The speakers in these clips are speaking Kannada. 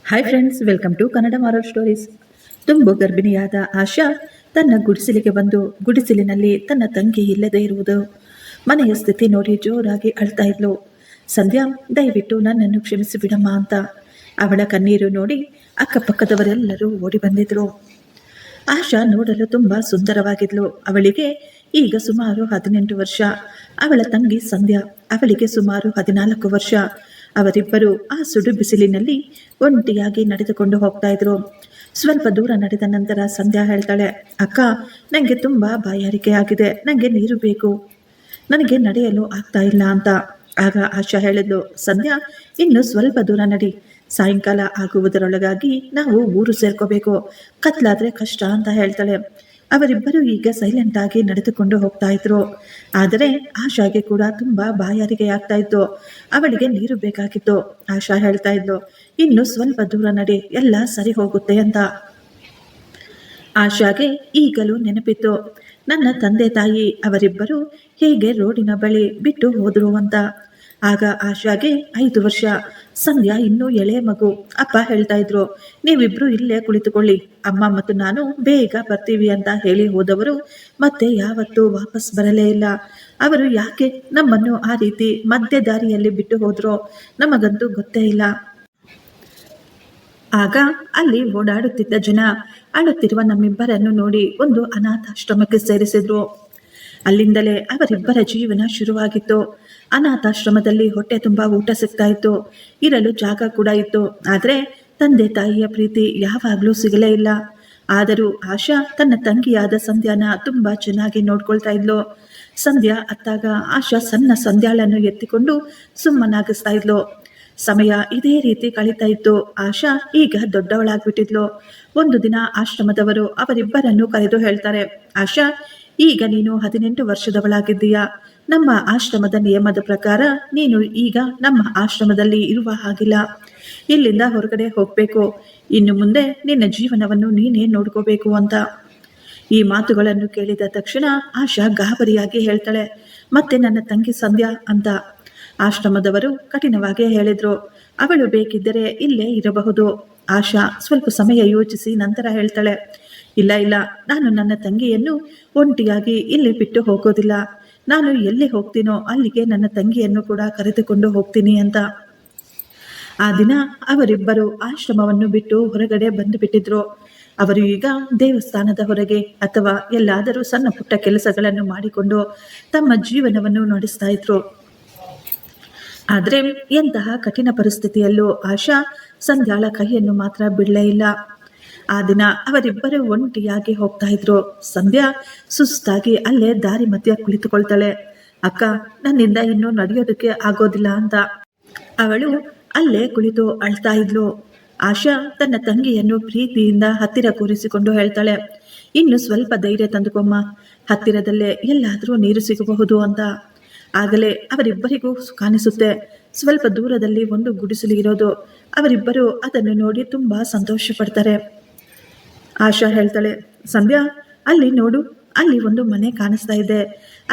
Hi friends, welcome to Kannada moral stories. ತುಂಬು ಗರ್ಭಿಣಿಯಾದ ಆಶಾ ತನ್ನ ಗುಡಿಸಲಿಗೆ ಬಂದು ಗುಡಿಸಲಿನಲ್ಲಿ ತನ್ನ ತಂಗಿ ಇಲ್ಲದೆ ಇರುವುದು ಮನೆಯ ಸ್ಥಿತಿ ನೋಡಿ ಜೋರಾಗಿ ಅಳ್ತಾ ಇದ್ಲು. ಸಂಧ್ಯಾ, ದಯವಿಟ್ಟು ನನ್ನನ್ನು ಕ್ಷಮಿಸಿ ಬಿಡಮ್ಮ ಅಂತ ಅವಳ ಕಣ್ಣೀರು ನೋಡಿ ಅಕ್ಕಪಕ್ಕದವರೆಲ್ಲರೂ ಓಡಿ ಬಂದಿದ್ರು. ಆಶಾ ನೋಡಲು ತುಂಬಾ ಸುಂದರವಾಗಿದ್ಲು. ಅವಳಿಗೆ ಈಗ ಸುಮಾರು 18 ವರ್ಷ. ಅವಳ ತಂಗಿ ಸಂಧ್ಯಾ, ಅವಳಿಗೆ ಸುಮಾರು 14 ವರ್ಷ. ಅವರಿಬ್ಬರು ಆ ಸುಡು ಬಿಸಿಲಿನಲ್ಲಿ ಒಂಟಿಯಾಗಿ ನಡೆದುಕೊಂಡು ಹೋಗ್ತಾ ಇದ್ರು. ಸ್ವಲ್ಪ ದೂರ ನಡೆದ ನಂತರ ಸಂಧ್ಯಾ ಹೇಳ್ತಾಳೆ, ಅಕ್ಕ, ನನಗೆ ತುಂಬಾ ಬಾಯಾರಿಕೆ ಆಗಿದೆ, ನನಗೆ ನೀರು ಬೇಕು, ನನಗೆ ನಡೆಯಲು ಆಗ್ತಾ ಇಲ್ಲ ಅಂತ. ಆಗ ಆಶಾ ಹೇಳಿದ್ಲು, ಸಂಧ್ಯಾ, ಇನ್ನು ಸ್ವಲ್ಪ ದೂರ ನಡಿ, ಸಾಯಂಕಾಲ ಆಗುವುದರೊಳಗಾಗಿ ನಾವು ಊರು ಸೇರ್ಕೋಬೇಕು, ಕತ್ಲಾದ್ರೆ ಕಷ್ಟ ಅಂತ ಹೇಳ್ತಾಳೆ. ಅವರಿಬ್ಬರು ಈಗ ಸೈಲೆಂಟ್ ಆಗಿ ನಡೆದುಕೊಂಡು ಹೋಗ್ತಾ ಇದ್ರು. ಆದರೆ ಆಶಾಗೆ ಕೂಡ ತುಂಬಾ ಬಾಯಾರಿಕೆ ಆಗ್ತಾ ಇತ್ತು. ಅವಳಿಗೆ ನೀರು ಬೇಕಾಗಿತ್ತು. ಆಶಾ ಹೇಳ್ತಾ ಇದ್ಲು, ಇನ್ನು ಸ್ವಲ್ಪ ದೂರ ನಡಿ, ಎಲ್ಲ ಸರಿ ಹೋಗುತ್ತೆ ಅಂತ. ಆಶಾಗೆ ಈಗಲೂ ನೆನಪಿತ್ತು, ನನ್ನ ತಂದೆ ತಾಯಿ ಅವರಿಬ್ಬರು ಹೇಗೆ ರೋಡಿನ ಬಳಿ ಬಿಟ್ಟು ಹೋದ್ರು ಅಂತ. ಆಗ ಆಶಾಗೆ 5 ವರ್ಷ. ಸಂಧ್ಯಾ ಇನ್ನೂ ಎಳೆ ಮಗು. ಅಪ್ಪ ಹೇಳ್ತಾ ಇದ್ರು, ನೀವಿಬ್ರು ಇಲ್ಲೇ ಕುಳಿತುಕೊಳ್ಳಿ, ಅಮ್ಮ ಮತ್ತು ನಾನು ಬೇಗ ಬರ್ತೀವಿ ಅಂತ ಹೇಳಿ ಹೋದವರು ಮತ್ತೆ ಯಾವತ್ತೂ ವಾಪಸ್ ಬರಲೇ ಇಲ್ಲ. ಅವರು ಯಾಕೆ ನಮ್ಮನ್ನು ಆ ರೀತಿ ಮಧ್ಯ ದಾರಿಯಲ್ಲಿ ಬಿಟ್ಟು ಹೋದ್ರೋ ನಮಗಂತೂ ಗೊತ್ತೇ ಇಲ್ಲ. ಆಗ ಅಲ್ಲಿ ಓಡಾಡುತ್ತಿದ್ದ ಜನ ಅಳುತ್ತಿರುವ ನಮ್ಮಿಬ್ಬರನ್ನು ನೋಡಿ ಒಂದು ಅನಾಥಾಶ್ರಮಕ್ಕೆ ಸೇರಿಸಿದ್ರು. ಅಲ್ಲಿಂದಲೇ ಅವರಿಬ್ಬರ ಜೀವನ ಶುರುವಾಗಿತ್ತು. ಅನಾಥಾಶ್ರಮದಲ್ಲಿ ಹೊಟ್ಟೆ ತುಂಬಾ ಊಟ ಸಿಗ್ತಾ ಇತ್ತು, ಇರಲು ಜಾಗ ಕೂಡ ಇತ್ತು. ಆದರೆ ತಂದೆ ತಾಯಿಯ ಪ್ರೀತಿ ಯಾವಾಗಲೂ ಸಿಗಲೇ ಇಲ್ಲ. ಆದರೂ ಆಶಾ ತನ್ನ ತಂಗಿಯಾದ ಸಂಧ್ಯಾನ ತುಂಬಾ ಚೆನ್ನಾಗಿ ನೋಡ್ಕೊಳ್ತಾ ಇದ್ಲು. ಸಂಧ್ಯಾ ಅತ್ತಾಗ ಆಶಾ ಸಣ್ಣ ಸಂಧ್ಯಾಳನ್ನು ಎತ್ತಿಕೊಂಡು ಸುಮ್ಮನಾಗಿಸ್ತಾ ಇದ್ಲು. ಸಮಯ ಇದೇ ರೀತಿ ಕಳೀತಾ ಇತ್ತು. ಆಶಾ ಈಗ ದೊಡ್ಡವಳಾಗ್ಬಿಟ್ಟಿದ್ಲು. ಒಂದು ದಿನ ಆಶ್ರಮದವರು ಅವರಿಬ್ಬರನ್ನು ಕರೆದು ಹೇಳ್ತಾರೆ, ಆಶಾ, ಈಗ ನೀನು 18 ವರ್ಷದವಳಾಗಿದ್ದೀಯಾ. ನಮ್ಮ ಆಶ್ರಮದ ನಿಯಮದ ಪ್ರಕಾರ ನೀನು ಈಗ ನಮ್ಮ ಆಶ್ರಮದಲ್ಲಿ ಇರುವ ಹಾಗಿಲ್ಲ, ಇಲ್ಲಿಂದ ಹೊರಗಡೆ ಹೋಗ್ಬೇಕು, ಇನ್ನು ಮುಂದೆ ನಿನ್ನ ಜೀವನವನ್ನು ನೀನೇ ನೋಡ್ಕೋಬೇಕು ಅಂತ. ಈ ಮಾತುಗಳನ್ನು ಕೇಳಿದ ತಕ್ಷಣ ಆಶಾ ಗಾಬರಿಯಾಗಿ ಹೇಳ್ತಾಳೆ, ಮತ್ತೆ ನನ್ನ ತಂಗಿ ಸಂಧ್ಯಾ ಅಂತ. ಆಶ್ರಮದವರು ಕಠಿಣವಾಗಿ ಹೇಳಿದ್ರು, ಅವಳು ಬೇಕಿದ್ದರೆ ಇಲ್ಲೇ ಇರಬಹುದು. ಆಶಾ ಸ್ವಲ್ಪ ಸಮಯ ಯೋಚಿಸಿ ನಂತರ ಹೇಳ್ತಾಳೆ, ಇಲ್ಲ ಇಲ್ಲ, ನಾನು ನನ್ನ ತಂಗಿಯನ್ನು ಒಂಟಿಯಾಗಿ ಇಲ್ಲಿ ಬಿಟ್ಟು ಹೋಗೋದಿಲ್ಲ. ನಾನು ಎಲ್ಲಿ ಹೋಗ್ತೀನೋ ಅಲ್ಲಿಗೆ ನನ್ನ ತಂಗಿಯನ್ನು ಕೂಡ ಕರೆದುಕೊಂಡು ಹೋಗ್ತೀನಿ ಅಂತ. ಆ ದಿನ ಅವರಿಬ್ಬರು ಆಶ್ರಮವನ್ನು ಬಿಟ್ಟು ಹೊರಗಡೆ ಬಂದು ಬಿಟ್ಟಿದ್ರು. ಅವರು ಈಗ ದೇವಸ್ಥಾನದ ಹೊರಗೆ ಅಥವಾ ಎಲ್ಲಾದರೂ ಸಣ್ಣ ಪುಟ್ಟ ಕೆಲಸಗಳನ್ನು ಮಾಡಿಕೊಂಡು ತಮ್ಮ ಜೀವನವನ್ನು ನಡೆಸ್ತಾ ಇದ್ರು. ಆದರೆ ಎಂತಹ ಕಠಿಣ ಪರಿಸ್ಥಿತಿಯಲ್ಲೂ ಆಶಾ ಸಂಧ್ಯಾಳ ಕೈಯನ್ನು ಮಾತ್ರ ಬಿಡಲೇ ಇಲ್ಲ. ಆ ದಿನ ಅವರಿಬ್ಬರು ಒಂಟಿಯಾಗಿ ಹೋಗ್ತಾ ಇದ್ರು. ಸಂಧ್ಯಾ ಸುಸ್ತಾಗಿ ಅಲ್ಲೇ ದಾರಿ ಮಧ್ಯ ಕುಳಿತುಕೊಳ್ತಾಳೆ. ಅಕ್ಕ, ನನ್ನಿಂದ ಇನ್ನೂ ನಡೆಯೋದಕ್ಕೆ ಆಗೋದಿಲ್ಲ ಅಂತ ಅವಳು ಅಲ್ಲೇ ಕುಳಿತು ಅಳ್ತಾ ಇದ್ಲು. ಆಶಾ ತನ್ನ ತಂಗಿಯನ್ನು ಪ್ರೀತಿಯಿಂದ ಹತ್ತಿರ ಕೂರಿಸಿಕೊಂಡು ಹೇಳ್ತಾಳೆ, ಇನ್ನು ಸ್ವಲ್ಪ ಧೈರ್ಯ ತಂದುಕೊಮ್ಮ, ಹತ್ತಿರದಲ್ಲೇ ಎಲ್ಲಾದರೂ ನೀರು ಸಿಗಬಹುದು ಅಂತ. ಆಗಲೇ ಅವರಿಬ್ಬರಿಗೂ ಕಾಣಿಸುತ್ತೆ, ಸ್ವಲ್ಪ ದೂರದಲ್ಲಿ ಒಂದು ಗುಡಿಸಲು ಇರೋದು. ಅವರಿಬ್ಬರು ಅದನ್ನು ನೋಡಿ ತುಂಬಾ ಸಂತೋಷ ಪಡ್ತಾರೆ. ಆಶಾ ಹೇಳ್ತಾಳೆ, ಸಂಧ್ಯಾ, ಅಲ್ಲಿ ನೋಡು, ಅಲ್ಲಿ ಒಂದು ಮನೆ ಕಾಣಿಸ್ತಾ ಇದೆ,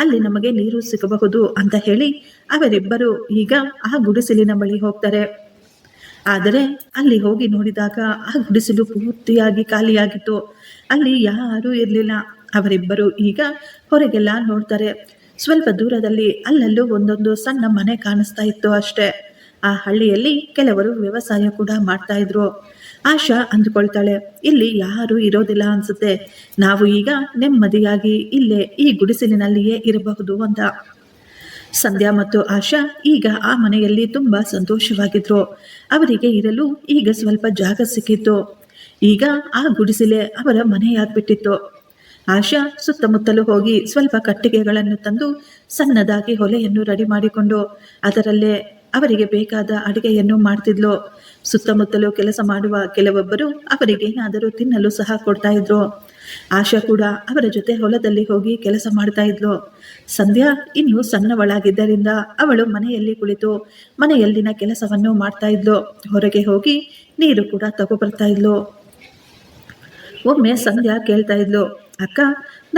ಅಲ್ಲಿ ನಮಗೆ ನೀರು ಸಿಗಬಹುದು ಅಂತ ಹೇಳಿ ಅವರಿಬ್ಬರು ಈಗ ಆ ಗುಡಿಸಲಿನ ಬಳಿ ಹೋಗ್ತಾರೆ. ಆದರೆ ಅಲ್ಲಿ ಹೋಗಿ ನೋಡಿದಾಗ ಆ ಗುಡಿಸಲು ಪೂರ್ತಿಯಾಗಿ ಖಾಲಿಯಾಗಿತ್ತು. ಅಲ್ಲಿ ಯಾರೂ ಇರಲಿಲ್ಲ. ಅವರಿಬ್ಬರು ಈಗ ಹೊರಗೆಲ್ಲ ನೋಡ್ತಾರೆ. ಸ್ವಲ್ಪ ದೂರದಲ್ಲಿ ಅಲ್ಲಲ್ಲೂ ಒಂದೊಂದು ಸಣ್ಣ ಮನೆ ಕಾಣಿಸ್ತಾ ಇತ್ತು ಅಷ್ಟೇ. ಆ ಹಳ್ಳಿಯಲ್ಲಿ ಕೆಲವರು ವ್ಯವಸಾಯ ಕೂಡ ಮಾಡ್ತಾ ಇದ್ರು. ಆಶಾ ಅಂದುಕೊಳ್ತಾಳೆ, ಇಲ್ಲಿ ಯಾರೂ ಇರೋದಿಲ್ಲ ಅನ್ಸುತ್ತೆ, ನಾವು ಈಗ ನೆಮ್ಮದಿಯಾಗಿ ಇಲ್ಲೇ ಈ ಗುಡಿಸಲಿನಲ್ಲಿಯೇ ಇರಬಹುದು ಅಂತ. ಸಂಧ್ಯಾ ಮತ್ತು ಆಶಾ ಈಗ ಆ ಮನೆಯಲ್ಲಿ ತುಂಬಾ ಸಂತೋಷವಾಗಿದ್ರು. ಅವರಿಗೆ ಇರಲು ಈಗ ಸ್ವಲ್ಪ ಜಾಗ ಸಿಕ್ಕಿತ್ತು. ಈಗ ಆ ಗುಡಿಸಲೇ ಅವರ ಮನೆಯಾಗ್ಬಿಟ್ಟಿತ್ತು. ಆಶಾ ಸುತ್ತಮುತ್ತಲು ಹೋಗಿ ಸ್ವಲ್ಪ ಕಟ್ಟಿಗೆಗಳನ್ನು ತಂದು ಸಣ್ಣದಾಗಿ ಹೊಲೆಯನ್ನು ರೆಡಿ ಮಾಡಿಕೊಂಡು ಅದರಲ್ಲೇ ಅವರಿಗೆ ಬೇಕಾದ ಅಡುಗೆಯನ್ನು ಮಾಡ್ತಿದ್ಲು. ಸುತ್ತಮುತ್ತಲು ಕೆಲಸ ಮಾಡುವ ಕೆಲವೊಬ್ಬರು ಅವರಿಗೇನಾದರೂ ತಿನ್ನಲು ಸಹ ಕೊಡ್ತಾ ಇದ್ರು. ಆಶಾ ಕೂಡ ಅವರ ಜೊತೆ ಹೊಲದಲ್ಲಿ ಹೋಗಿ ಕೆಲಸ ಮಾಡ್ತಾ ಇದ್ಲು. ಸಂಧ್ಯಾ ಇನ್ನೂ ಸಣ್ಣವಳಾಗಿದ್ದರಿಂದ ಅವಳು ಮನೆಯಲ್ಲಿ ಕುಳಿತು ಮನೆಯಲ್ಲಿನ ಕೆಲಸವನ್ನು ಮಾಡ್ತಾ ಇದ್ಲು. ಹೊರಗೆ ಹೋಗಿ ನೀರು ಕೂಡ ತಗೊಬರ್ತಾ ಇದ್ಲು. ಒಮ್ಮೆ ಸಂಧ್ಯಾ ಕೇಳ್ತಾ ಇದ್ಲು, ಅಕ್ಕ,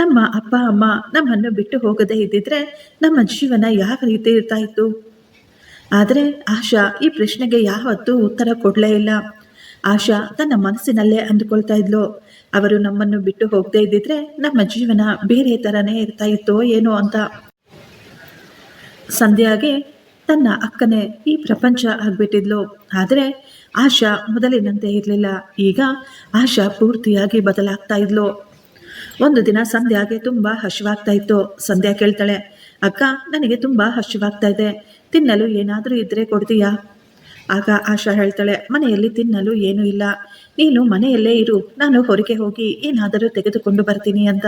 ನಮ್ಮ ಅಪ್ಪ ಅಮ್ಮ ನಮ್ಮನ್ನು ಬಿಟ್ಟು ಹೋಗದೇ ಇದ್ದಿದ್ರೆ ನಮ್ಮ ಜೀವನ ಯಾವ ರೀತಿ ಇರ್ತಾ ಇತ್ತು. ಆದರೆ ಆಶಾ ಈ ಪ್ರಶ್ನೆಗೆ ಯಾವತ್ತೂ ಉತ್ತರ ಕೊಡಲೇ ಇಲ್ಲ. ಆಶಾ ತನ್ನ ಮನಸ್ಸಿನಲ್ಲೇ ಅಂದುಕೊಳ್ತಾ ಇದ್ಲು, ಅವರು ನಮ್ಮನ್ನು ಬಿಟ್ಟು ಹೋಗದೇ ಇದ್ದಿದ್ರೆ ನಮ್ಮ ಜೀವನ ಬೇರೆ ಥರನೇ ಇರ್ತಾ ಇತ್ತೋ ಏನೋ ಅಂತ. ಸಂಧ್ಯಾಗೆ ತನ್ನ ಅಕ್ಕನೇ ಈ ಪ್ರಪಂಚ ಆಗ್ಬಿಟ್ಟಿದ್ಲು. ಆದರೆ ಆಶಾ ಮೊದಲಿನಂತೆ ಇರಲಿಲ್ಲ. ಈಗ ಆಶಾ ಪೂರ್ತಿಯಾಗಿ ಬದಲಾಗ್ತಾ ಇದ್ಲು. ಒಂದು ದಿನ ಸಂಧ್ಯಾಗೆ ತುಂಬ ಹಸಿವಾಗ್ತಾ ಇತ್ತು. ಸಂಧ್ಯಾ ಕೇಳ್ತಾಳೆ, ಅಕ್ಕ ನನಗೆ ತುಂಬ ಹಸಿವಾಗ್ತಾ ಇದೆ, ತಿನ್ನಲು ಏನಾದರೂ ಇದ್ದರೆ ಕೊಡ್ತೀಯಾ? ಆಗ ಆಶಾ ಹೇಳ್ತಾಳೆ, ಮನೆಯಲ್ಲಿ ತಿನ್ನಲು ಏನೂ ಇಲ್ಲ, ನೀನು ಮನೆಯಲ್ಲೇ ಇರು, ನಾನು ಹೊರಗೆ ಹೋಗಿ ಏನಾದರೂ ತೆಗೆದುಕೊಂಡು ಬರ್ತೀನಿ ಅಂತ.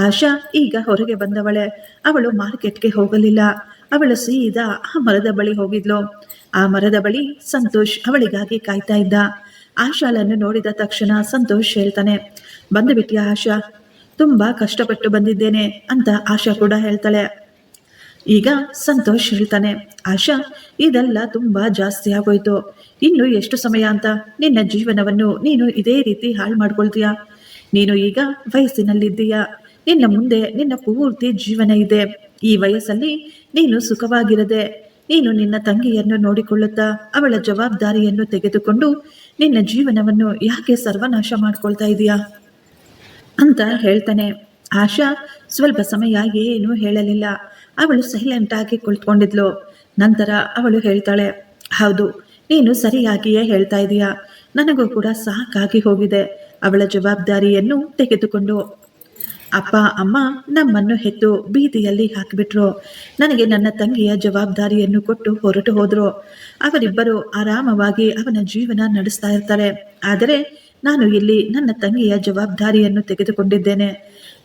ಆಶಾ ಈಗ ಹೊರಗೆ ಬಂದವಳೆ. ಅವಳು ಮಾರ್ಕೆಟ್ಗೆ ಹೋಗಲಿಲ್ಲ. ಅವಳು ಸೀದಾ ಆ ಮರದ ಬಳಿ ಹೋಗಿದ್ಲು. ಆ ಮರದ ಬಳಿ ಸಂತೋಷ್ ಅವಳಿಗಾಗಿ ಕಾಯ್ತಾ ಇದ್ದ. ಆಶಾಳನ್ನು ನೋಡಿದ ತಕ್ಷಣ ಸಂತೋಷ್ ಹೇಳ್ತಾನೆ, ಬಂದು ಬಿಟ್ಟಿಯಾ ಆಶಾ? ತುಂಬ ಕಷ್ಟಪಟ್ಟು ಬಂದಿದ್ದೇನೆ ಅಂತ ಆಶಾ ಕೂಡ ಹೇಳ್ತಾಳೆ. ಈಗ ಸಂತೋಷ್ ಹೇಳ್ತಾನೆ, ಆಶಾ ಇದೆಲ್ಲ ತುಂಬ ಜಾಸ್ತಿ ಆಗೋಯ್ತು, ಇನ್ನು ಎಷ್ಟು ಸಮಯ ಅಂತ ನಿನ್ನ ಜೀವನವನ್ನು ನೀನು ಇದೇ ರೀತಿ ಹಾಳು ಮಾಡ್ಕೊಳ್ತೀಯಾ? ನೀನು ಈಗ ವಯಸ್ಸಿನಲ್ಲಿದ್ದೀಯಾ, ನಿನ್ನ ಮುಂದೆ ನಿನ್ನ ಪೂರ್ತಿ ಜೀವನ ಇದೆ. ಈ ವಯಸ್ಸಲ್ಲಿ ನೀನು ಸುಖವಾಗಿರದೆ ನೀನು ನಿನ್ನ ತಂಗಿಯನ್ನು ನೋಡಿಕೊಳ್ಳುತ್ತಾ ಅವಳ ಜವಾಬ್ದಾರಿಯನ್ನು ತೆಗೆದುಕೊಂಡು ನಿನ್ನ ಜೀವನವನ್ನು ಯಾಕೆ ಸರ್ವನಾಶ ಮಾಡ್ಕೊಳ್ತಾ ಇದೀಯಾ ಅಂತ ಹೇಳ್ತಾನೆ. ಆಶಾ ಸ್ವಲ್ಪ ಸಮಯ ಏನೂ ಹೇಳಲಿಲ್ಲ. ಅವಳು ಸೈಲೆಂಟ್ ಆಗಿ ಕುಳಿತುಕೊಂಡಿದ್ಲು. ನಂತರ ಅವಳು ಹೇಳ್ತಾಳೆ, ಹೌದು, ನೀನು ಸರಿಯಾಗಿಯೇ ಹೇಳ್ತಾ ಇದೀಯಾ, ನನಗೂ ಕೂಡ ಸಾಕಾಗಿ ಹೋಗಿದೆ ಅವಳ ಜವಾಬ್ದಾರಿಯನ್ನು ತೆಗೆದುಕೊಂಡು. ಅಪ್ಪ ಅಮ್ಮ ನಮ್ಮನ್ನು ಹೆತ್ತು ಬೀದಿಯಲ್ಲಿ ಹಾಕಿಬಿಟ್ರು. ನನಗೆ ನನ್ನ ತಂಗಿಯ ಜವಾಬ್ದಾರಿಯನ್ನು ಕೊಟ್ಟು ಹೊರಟು ಹೋದ್ರು. ಅವರಿಬ್ಬರು ಆರಾಮವಾಗಿ ಅವನ ಜೀವನ ನಡೆಸ್ತಾ ಇರ್ತಾರೆ. ಆದರೆ ನಾನು ಇಲ್ಲಿ ನನ್ನ ತಂಗಿಯ ಜವಾಬ್ದಾರಿಯನ್ನು ತೆಗೆದುಕೊಂಡಿದ್ದೇನೆ.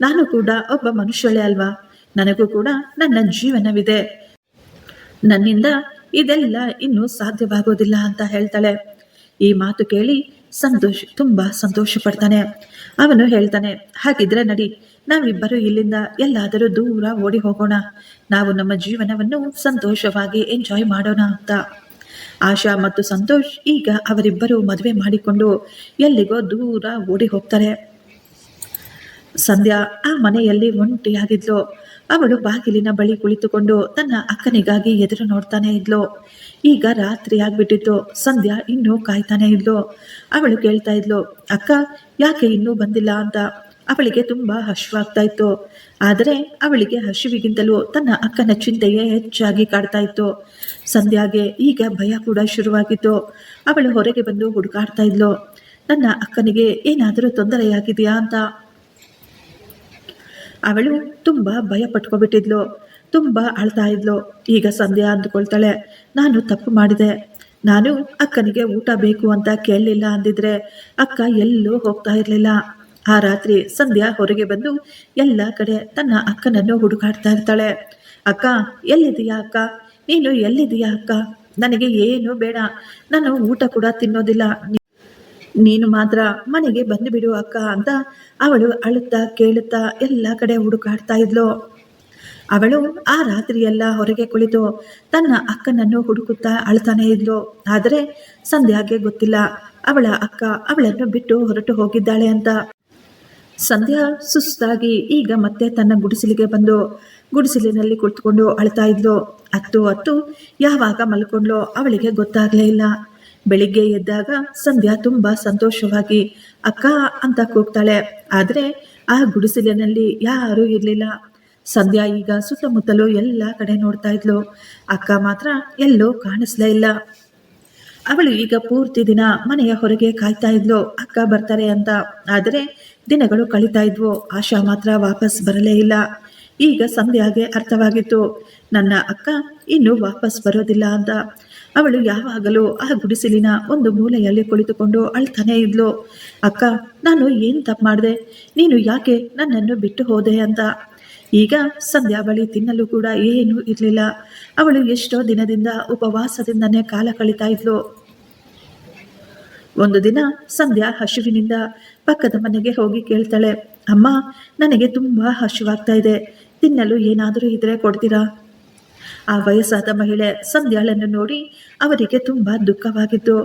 ನಾನು ಕೂಡ ಒಬ್ಬ ಮನುಷ್ಯಳೇ ಅಲ್ವಾ? ನನಗೂ ಕೂಡ ನನ್ನ ಜೀವನವಿದೆ. ನನ್ನಿಂದ ಇದೆಲ್ಲ ಇನ್ನೂ ಸಾಧ್ಯವಾಗೋದಿಲ್ಲ ಅಂತ ಹೇಳ್ತಾಳೆ. ಈ ಮಾತು ಕೇಳಿ ಸಂತೋಷ್ ತುಂಬಾ ಸಂತೋಷ ಪಡ್ತಾನೆ. ಅವನು ಹೇಳ್ತಾನೆ, ಹಾಗಿದ್ರೆ ನಡಿ, ನಾವಿಬ್ಬರು ಇಲ್ಲಿಂದ ಎಲ್ಲಾದರೂ ದೂರ ಓಡಿ ಹೋಗೋಣ, ನಾವು ನಮ್ಮ ಜೀವನವನ್ನು ಸಂತೋಷವಾಗಿ ಎಂಜಾಯ್ ಮಾಡೋಣ ಅಂತ. ಆಶಾ ಮತ್ತು ಸಂತೋಷ್ ಈಗ ಅವರಿಬ್ಬರು ಮದುವೆ ಮಾಡಿಕೊಂಡು ಎಲ್ಲಿಗೋ ದೂರ ಓಡಿ ಹೋಗ್ತಾರೆ. ಸಂಧ್ಯಾ ಆ ಮನೆಯಲ್ಲಿ ಒಂಟಿಯಾಗಿದ್ಲು. ಅವಳು ಬಾಗಿಲಿನ ಬಳಿ ಕುಳಿತುಕೊಂಡು ತನ್ನ ಅಕ್ಕನಿಗಾಗಿ ಎದುರು ನೋಡ್ತಾನೆ ಇದ್ಲು. ಈಗ ರಾತ್ರಿ ಆಗ್ಬಿಟ್ಟಿತ್ತು. ಸಂಧ್ಯಾ ಇನ್ನೂ ಕಾಯ್ತಾನೆ ಇದ್ಲು. ಅವಳು ಕೇಳ್ತಾ ಇದ್ಲು, ಅಕ್ಕ ಯಾಕೆ ಇನ್ನೂ ಬಂದಿಲ್ಲ ಅಂತ. ಅವಳಿಗೆ ತುಂಬಾ ಹಸಿವಾಗ್ತಾ ಇತ್ತು. ಆದರೆ ಅವಳಿಗೆ ಹಸಿವಿಗಿಂತಲೂ ತನ್ನ ಅಕ್ಕನ ಚಿಂತೆಯೇ ಹೆಚ್ಚಾಗಿ ಕಾಡ್ತಾ ಇತ್ತು. ಸಂಧ್ಯಾಗೆ ಈಗ ಭಯ ಕೂಡ ಶುರುವಾಗಿತ್ತು. ಅವಳು ಹೊರಗೆ ಬಂದು ಹುಡುಕಾಡ್ತಾ ಇದ್ಲು, ನನ್ನ ಅಕ್ಕನಿಗೆ ಏನಾದರೂ ತೊಂದರೆಯಾಗಿದೆಯಾ ಅಂತ. ಅವಳು ತುಂಬಾ ಭಯ ಪಟ್ಕೊಬಿಟ್ಟಿದ್ಲು. ತುಂಬಾ ಅಳ್ತಾ ಇದ್ಲು. ಈಗ ಸಂಧ್ಯಾ ಅಂದುಕೊಳ್ತಾಳೆ, ನಾನು ತಪ್ಪು ಮಾಡಿದೆ. ನಾನು ಅಕ್ಕನಿಗೆ ಊಟ ಬೇಕು ಅಂತ ಕೇಳಲಿಲ್ಲ ಅಂದಿದ್ರೆ ಅಕ್ಕ ಎಲ್ಲೂ ಹೋಗ್ತಾ ಇರಲಿಲ್ಲ. ಆ ರಾತ್ರಿ ಸಂಧ್ಯಾ ಹೊರಗೆ ಬಂದು ಎಲ್ಲ ಕಡೆ ತನ್ನ ಅಕ್ಕನನ್ನು ಹುಡುಕಾಡ್ತಾ ಇರ್ತಾಳೆ. ಅಕ್ಕ ಎಲ್ಲಿದೀಯಾ ಅಕ್ಕ, ನೀನು ಎಲ್ಲಿದೀಯಾ ಅಕ್ಕ, ನನಗೆ ಏನು ಬೇಡ, ನಾನು ಊಟ ಕೂಡ ತಿನ್ನೋದಿಲ್ಲ, ನೀನು ಮಾತ್ರ ಮನೆಗೆ ಬಂದು ಬಿಡು ಅಕ್ಕ ಅಂತ ಅವಳು ಅಳುತ್ತಾ ಕೇಳುತ್ತಾ ಎಲ್ಲ ಕಡೆ ಹುಡುಕಾಡ್ತಾ ಇದ್ಲು. ಅವಳು ಆ ರಾತ್ರಿಯೆಲ್ಲ ಹೊರಗೆ ಕುಳಿತು ತನ್ನ ಅಕ್ಕನನ್ನು ಹುಡುಕುತ್ತಾ ಅಳ್ತಾನೆ ಇದ್ಲು. ಆದರೆ ಸಂಧ್ಯಾಗೆ ಗೊತ್ತಿಲ್ಲ ಅವಳ ಅಕ್ಕ ಅವಳನ್ನು ಬಿಟ್ಟು ಹೊರಟು ಹೋಗಿದ್ದಾಳೆ ಅಂತ. ಸಂಧ್ಯಾ ಸುಸ್ತಾಗಿ ಈಗ ಮತ್ತೆ ತನ್ನ ಗುಡಿಸಲಿಗೆ ಬಂದು ಗುಡಿಸಲಿನಲ್ಲಿ ಕುಳಿತುಕೊಂಡು ಅಳ್ತಾ ಇದ್ಲು. ಹತ್ತು ಯಾವಾಗ ಮಲ್ಕೊಂಡ್ಲೋ ಅವಳಿಗೆ ಗೊತ್ತಾಗಲೇ ಇಲ್ಲ. ಬೆಳಿಗ್ಗೆ ಎದ್ದಾಗ ಸಂಧ್ಯಾ ತುಂಬಾ ಸಂತೋಷವಾಗಿ ಅಕ್ಕ ಅಂತ ಕೂಗ್ತಾಳೆ. ಆದರೆ ಆ ಗುಡಿಸಲಿನಲ್ಲಿ ಯಾರೂ ಇರಲಿಲ್ಲ. ಸಂಧ್ಯಾ ಈಗ ಸುತ್ತಮುತ್ತಲೂ ಎಲ್ಲ ಕಡೆ ನೋಡ್ತಾ ಇದ್ಲು. ಅಕ್ಕ ಮಾತ್ರ ಎಲ್ಲೂ ಕಾಣಿಸ್ಲೇ ಇಲ್ಲ. ಅವಳು ಈಗ ಪೂರ್ತಿ ದಿನ ಮನೆಯ ಹೊರಗೆ ಕಾಯ್ತಾ ಇದ್ಲು, ಅಕ್ಕ ಬರ್ತಾರೆ ಅಂತ. ಆದರೆ ದಿನಗಳು ಕಳೀತಾ ಇದ್ವು. ಆಶಾ ಮಾತ್ರ ವಾಪಸ್ ಬರಲೇ ಇಲ್ಲ. ಈಗ ಸಂಧ್ಯಾಗೆ ಅರ್ಥವಾಗಿತ್ತು, ನನ್ನ ಅಕ್ಕ ಇನ್ನೂ ವಾಪಸ್ ಬರೋದಿಲ್ಲ ಅಂತ. ಅವಳು ಯಾವಾಗಲೂ ಆ ಗುಡಿಸಲಿನ ಒಂದು ಮೂಲೆಯಲ್ಲಿ ಕುಳಿತುಕೊಂಡು ಅಳ್ತಾನೆ ಇದ್ಲು. ಅಕ್ಕ, ನಾನು ಏನು ತಪ್ಪು ಮಾಡಿದೆ, ನೀನು ಯಾಕೆ ನನ್ನನ್ನು ಬಿಟ್ಟು ಹೋದೆ ಅಂತ. ಈಗ ಸಂಧ್ಯಾ ಬಳಿ ತಿನ್ನಲು ಕೂಡ ಏನೂ ಇರಲಿಲ್ಲ. ಅವಳು ಎಷ್ಟೋ ದಿನದಿಂದ ಉಪವಾಸದಿಂದನೇ ಕಾಲ ಕಳೀತಾ ಇದ್ಲು. ಒಂದು ದಿನ ಸಂಧ್ಯಾ ಹಸುವಿನಿಂದ ಪಕ್ಕದ ಮನೆಗೆ ಹೋಗಿ ಕೇಳ್ತಾಳೆ, ಅಮ್ಮ ನನಗೆ ತುಂಬಾ ಹಸುವಾಗ್ತಾ ಇದೆ, ತಿನ್ನಲು ಏನಾದರೂ ಇದ್ರೆ ಕೊಡ್ತೀರಾ? ಆ ವಯಸ್ಸಾದ ಮಹಿಳೆ ಸಂಧ್ಯಾಳನ್ನು ನೋಡಿ ಅವರಿಗೆ ತುಂಬಾ ದುಃಖವಾಗಿತ್ತು.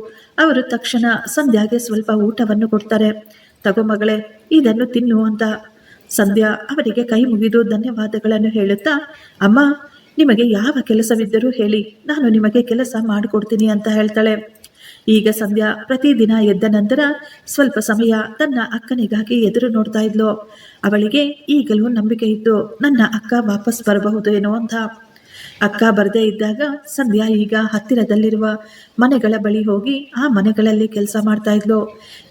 ಅವರು ತಕ್ಷಣ ಸಂಧ್ಯಾಗೆ ಸ್ವಲ್ಪ ಊಟವನ್ನು ಕೊಡ್ತಾರೆ. ತಗೋ ಮಗಳೇ, ಇದನ್ನು ತಿನ್ನು ಅಂತ. ಸಂಧ್ಯಾ ಅವರಿಗೆ ಕೈ ಮುಗಿದು ಧನ್ಯವಾದಗಳನ್ನು ಹೇಳುತ್ತಾ, ಅಮ್ಮ ನಿಮಗೆ ಯಾವ ಕೆಲಸವಿದ್ದರೂ ಹೇಳಿ, ನಾನು ನಿಮಗೆ ಕೆಲಸ ಮಾಡಿಕೊಡ್ತೀನಿ ಅಂತ ಹೇಳ್ತಾಳೆ. ಈಗ ಸಂಧ್ಯಾ ಪ್ರತಿದಿನ ಎದ್ದ ನಂತರ ಸ್ವಲ್ಪ ಸಮಯ ತನ್ನ ಅಕ್ಕನಿಗಾಗಿ ಎದುರು ನೋಡ್ತಾ ಇದ್ಲು. ಅವಳಿಗೆ ಈಗಲೂ ನಂಬಿಕೆ ಇತ್ತು, ನನ್ನ ಅಕ್ಕ ವಾಪಸ್ ಬರಬಹುದು ಏನೋ ಅಂತ. ಅಕ್ಕ ಬರದೇ ಇದ್ದಾಗ ಸಂಧ್ಯಾ ಈಗ ಹತ್ತಿರದಲ್ಲಿರುವ ಮನೆಗಳ ಬಳಿ ಹೋಗಿ ಆ ಮನೆಗಳಲ್ಲಿ ಕೆಲಸ ಮಾಡ್ತಾ ಇದ್ಲು.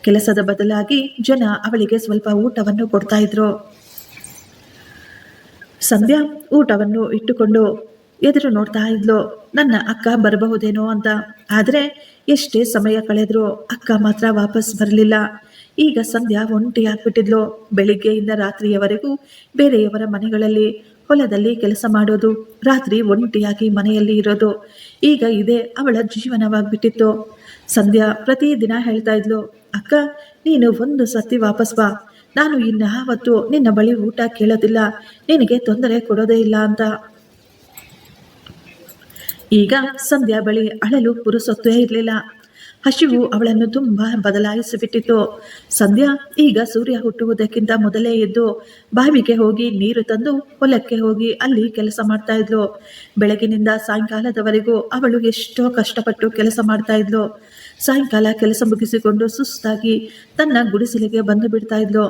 ಕೆಲಸದ ಬದಲಾಗಿ ಜನ ಅವಳಿಗೆ ಸ್ವಲ್ಪ ಊಟವನ್ನು ಕೊಡ್ತಾ ಇದ್ರು. ಸಂಧ್ಯಾ ಊಟವನ್ನು ಇಟ್ಟುಕೊಂಡು ಎದುರು ನೋಡ್ತಾ ಇದ್ಲು, ನನ್ನ ಅಕ್ಕ ಬರಬಹುದೇನೋ ಅಂತ. ಆದರೆ ಎಷ್ಟೇ ಸಮಯ ಕಳೆದ್ರೂ ಅಕ್ಕ ಮಾತ್ರ ವಾಪಸ್ ಬರಲಿಲ್ಲ. ಈಗ ಸಂಧ್ಯಾ ಒಂಟಿಯಾಗ್ಬಿಟ್ಟಿದ್ಲು. ಬೆಳಿಗ್ಗೆಯಿಂದ ರಾತ್ರಿಯವರೆಗೂ ಬೇರೆಯವರ ಮನೆಗಳಲ್ಲಿ ಹೊಲದಲ್ಲಿ ಕೆಲಸ ಮಾಡೋದು, ರಾತ್ರಿ ಒಂಟಿಯಾಗಿ ಮನೆಯಲ್ಲಿ ಇರೋದು, ಈಗ ಇದೇ ಅವಳ ಜೀವನವಾಗ್ಬಿಟ್ಟಿತ್ತು. ಸಂಧ್ಯಾ ಪ್ರತಿದಿನ ಹೇಳ್ತಾ ಇದ್ಲು, ಅಕ್ಕ ನೀನು ಒಂದು ಸತಿ ವಾಪಸ್ ಬಾ, ನಾನು ಇನ್ಯಾವತ್ತೂ ನಿನ್ನ ಬಳಿ ಊಟ ಕೇಳೋದಿಲ್ಲ, ನಿನಗೆ ತೊಂದರೆ ಕೊಡೋದೇ ಇಲ್ಲ ಅಂತ. ಈಗ ಸಂಧ್ಯಾ ಬಳಿ ಅಳಲು ಪುರುಸೊತ್ತೇ ಇರಲಿಲ್ಲ. ಹಸಿವು ಅವಳನ್ನು ತುಂಬಾ ಬದಲಾಯಿಸಿಬಿಟ್ಟಿತ್ತು. ಸಂಧ್ಯಾ ಈಗ ಸೂರ್ಯ ಹುಟ್ಟುವುದಕ್ಕಿಂತ ಮೊದಲೇ ಎದ್ದು ಬಾವಿಗೆ ಹೋಗಿ ನೀರು ತಂದು ಹೊಲಕ್ಕೆ ಹೋಗಿ ಅಲ್ಲಿ ಕೆಲಸ ಮಾಡ್ತಾ ಇದ್ಲು. ಬೆಳಗಿನಿಂದ ಸಾಯಂಕಾಲದವರೆಗೂ ಅವಳು ಎಷ್ಟೋ ಕಷ್ಟಪಟ್ಟು ಕೆಲಸ ಮಾಡ್ತಾ ಇದ್ಲು. ಸಾಯಂಕಾಲ ಕೆಲಸ ಮುಗಿಸಿಕೊಂಡು ಸುಸ್ತಾಗಿ ತನ್ನ ಗುಡಿಸಲಿಗೆ ಬಂದು ಬಿಡ್ತಾ ಇದ್ಲು.